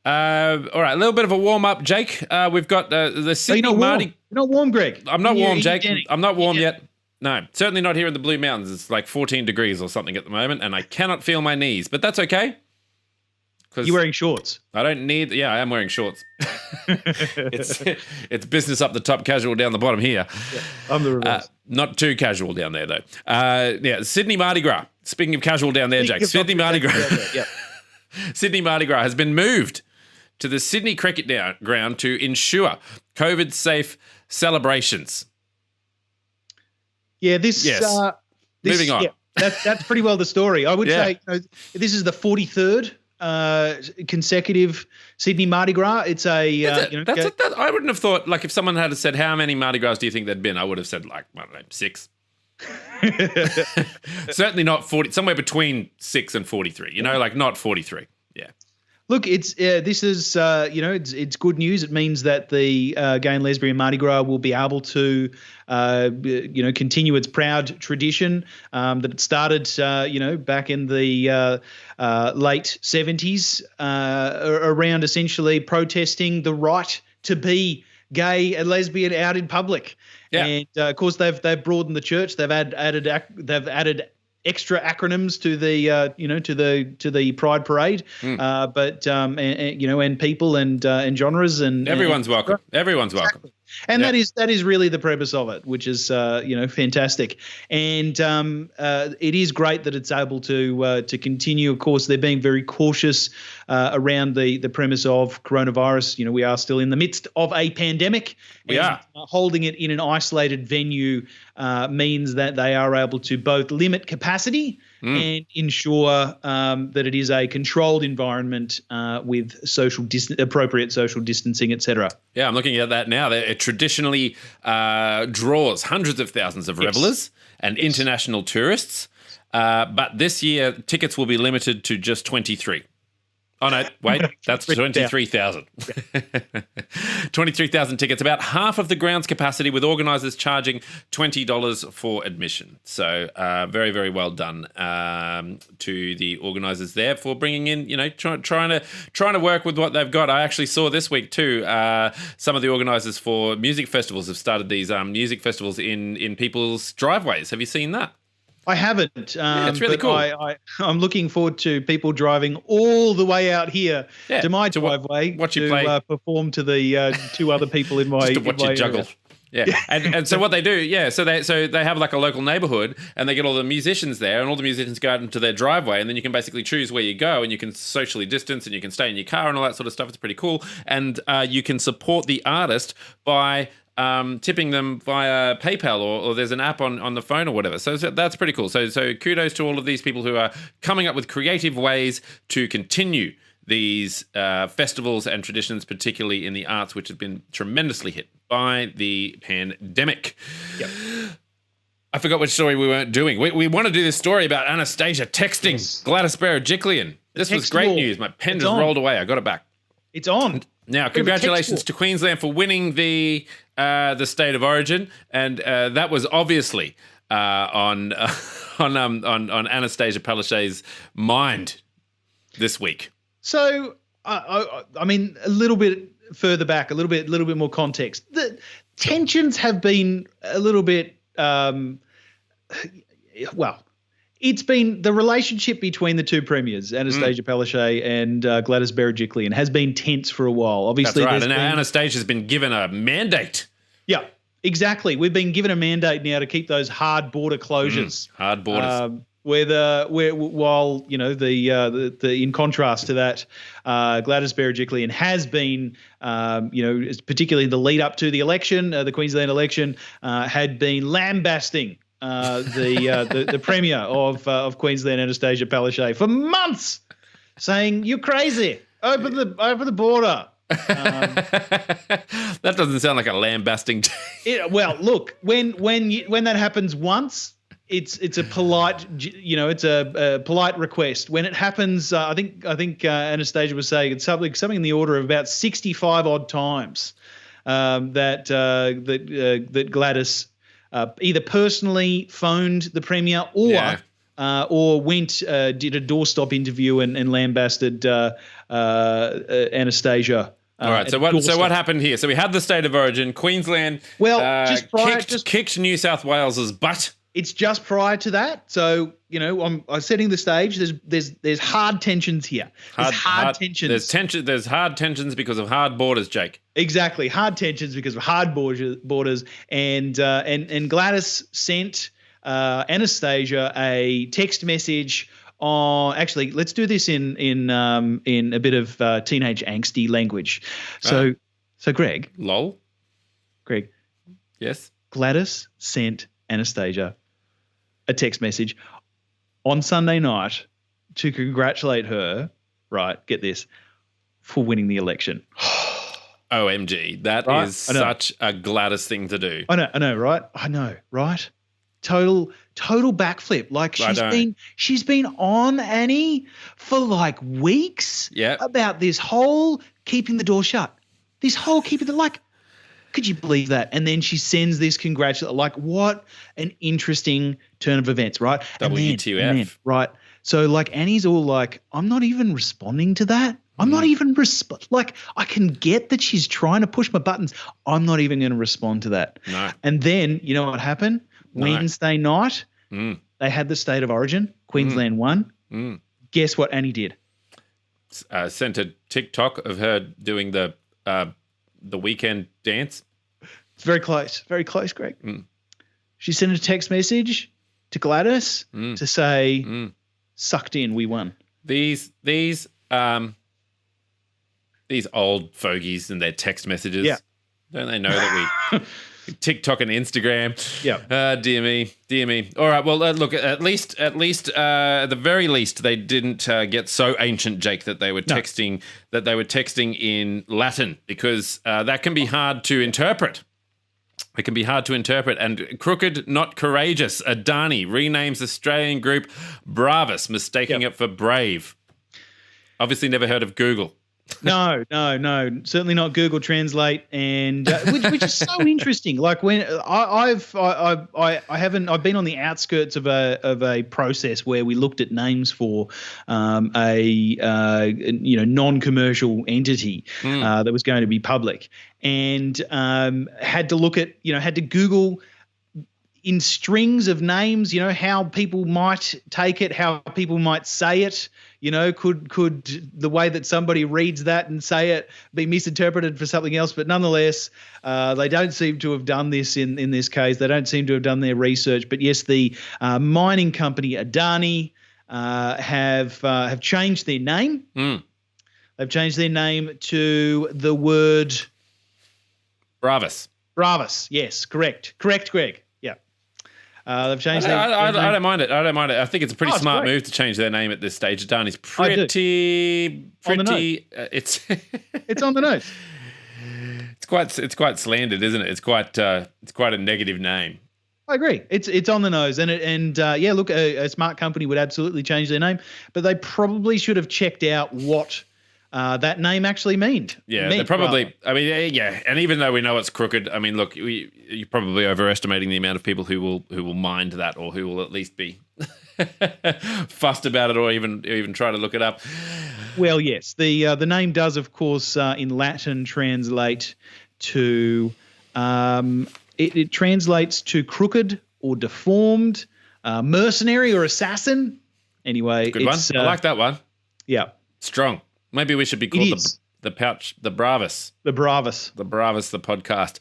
All right, a little bit of a warm-up, Jake. We've got the Sydney Mardi... You're not warm, Greg. I'm not warm, Jake. I'm not warm yet. No, certainly not here in the Blue Mountains. It's like 14 degrees or something at the moment, and I cannot feel my knees, but that's okay. You're wearing shorts. I don't need... Yeah, I am wearing shorts. It's business up the top, casual down the bottom here. Yeah, I'm the reverse. Not too casual down there, though. Sydney Mardi Gras. Speaking of casual down there, Jake, Sydney Mardi Gras. Yeah. Sydney Mardi Gras has been moved to the Sydney Cricket Ground to ensure COVID-safe celebrations. Yeah, this. Moving on. Yeah, that's pretty well the story. I would say this is the 43rd consecutive Sydney Mardi Gras. It's a. I wouldn't have thought, like, if someone had said, how many Mardi Gras do you think there'd been? I would have said, like, I don't know, 6. Certainly not 40, somewhere between 6 and 43, like not 43. Yeah. Look, it's this is it's good news. It means that the gay and lesbian Mardi Gras will be able to continue its proud tradition that it started back in the late 70s around essentially protesting the right to be gay and lesbian out in public. Yeah. And of course they've broadened the church. They've added extra acronyms to the to the Pride Parade, and people and genres and everyone's welcome. Everyone's welcome. Exactly. And that is really the purpose of it, which is fantastic. And it is great that it's able to continue. Of course, they're being very cautious around the premise of coronavirus. We are still in the midst of a pandemic. Holding it in an isolated venue means that they are able to both limit capacity and ensure that it is a controlled environment with appropriate social distancing, etc. Yeah, I'm looking at that now. It traditionally draws hundreds of thousands of revelers and international tourists, but this year tickets will be limited to just 23. Oh, no, wait, that's 23,000. 23,000 tickets, about half of the ground's capacity, with organisers charging $20 for admission. So very, very well done to the organisers there for bringing in, trying to work with what they've got. I actually saw this week too, some of the organisers for music festivals have started these music festivals in people's driveways. Have you seen that? I haven't. It's really cool. I'm looking forward to people driving all the way out here to my driveway to perform to the two other people in my just to watch you juggle. Yeah. And so what they do, so they have like a local neighborhood, and they get all the musicians there, and all the musicians go out into their driveway, and then you can basically choose where you go, and you can socially distance, and you can stay in your car and all that sort of stuff. It's pretty cool. And you can support the artist by tipping them via PayPal or there's an app on the phone or whatever. So that's pretty cool. So kudos to all of these people who are coming up with creative ways to continue these festivals and traditions, particularly in the arts, which have been tremendously hit by the pandemic. Yep. I forgot which story we weren't doing. We want to do this story about Anastasia texting Gladys Berejiklian. This was great news. My pen just rolled away. I got it back. It's on. Now, congratulations to Queensland for winning the state of origin, and that was obviously on Anastasia Palaszczuk's mind this week. So, I mean, a little bit further back, a little bit more context. The tensions have been a little bit, it's been the relationship between the two premiers, Anastasia Palaszczuk and Gladys Berejiklian, has been tense for a while. Obviously, that's right. And Anastasia's been given a mandate. Yeah, exactly. We've been given a mandate now to keep those hard border closures. Hard borders. While in contrast to that, Gladys Berejiklian has been, particularly the lead up to the election, the Queensland election, had been lambasting the Premier of Queensland, Anastasia Palaszczuk, for months, saying, "You're crazy. Open the border." That doesn't sound like a lambasting. Well, look, when that happens once, it's a polite, it's a polite request. When it happens, I think Anastasia was saying it's something in the order of about 65 odd times that Gladys either personally phoned the Premier or or did a doorstop interview and lambasted Anastasia. All right. So what happened here? So we had the state of origin. Queensland kicked New South Wales's butt. It's just prior to that. So, I'm setting the stage. There's hard tensions here. There's hard tensions. There's hard tensions because of hard borders, Jake. Exactly. Hard tensions because of hard borders. And Gladys sent Anastasia a text message on. Actually, let's do this in a bit of teenage angsty language. So Greg. Lol. Greg. Yes. Gladys sent Anastasia a text message on Sunday night to congratulate her, right, get this, for winning the election. OMG, that is such a Gladys thing to do. I know, right? I know, right? Total backflip. Like she's been on Annie for like weeks about this whole keeping the door shut. This whole could you believe that? And then she sends this congratulation. Like, what an interesting turn of events, right? WTF. And then, right? So, like, Annie's all like, I'm not even responding to that. I'm not even like, I can get that she's trying to push my buttons. I'm not even going to respond to that. No. And then, you know what happened? No. Wednesday night, they had the state of origin. Queensland won. Guess what Annie did? Sent a TikTok of her doing the weekend dance. It's very close, Greg. She sent a text message to Gladys to say, "Sucked in, we won." These old fogies and their text messages. Yeah. Don't they know that we TikTok and Instagram? Yeah. Dear me. All right. Well, look. At least, at the very least, they didn't get so ancient, Jake, that they were texting in Latin, because that can be hard to interpret. It can be hard to interpret. And crooked, not courageous. Adani renames Australian group Bravus, mistaking it for brave. Obviously, never heard of Google. No, certainly not Google Translate, and which is so interesting. Like when I've been on the outskirts of a process where we looked at names for a non-commercial entity that was going to be public, and had to Google in strings of names, how people might take it, how people might say it. Could the way that somebody reads that and say it be misinterpreted for something else? But nonetheless, they don't seem to have done this in this case. They don't seem to have done their research. But yes, the mining company Adani have changed their name. They've changed their name to the word Bravus. Bravus. Yes, correct, Greg. They've changed their name. I don't mind it. I think it's a pretty smart move to change their name at this stage. Adani's pretty. It's on the nose. It's quite slandered, isn't it? It's quite a negative name. I agree. It's on the nose, and a smart company would absolutely change their name, but they probably should have checked out what that name actually meant. Yeah, they probably. Rather. I mean, yeah, and even though we know it's crooked, I mean, look, you're probably overestimating the amount of people who will mind that, or who will at least be fussed about it, or even try to look it up. Well, yes, the name does, of course, in Latin translate to it translates to crooked or deformed, mercenary or assassin. Anyway, good one. I like that one. Yeah, strong. Maybe we should be called the Bravus. The Bravus, the podcast.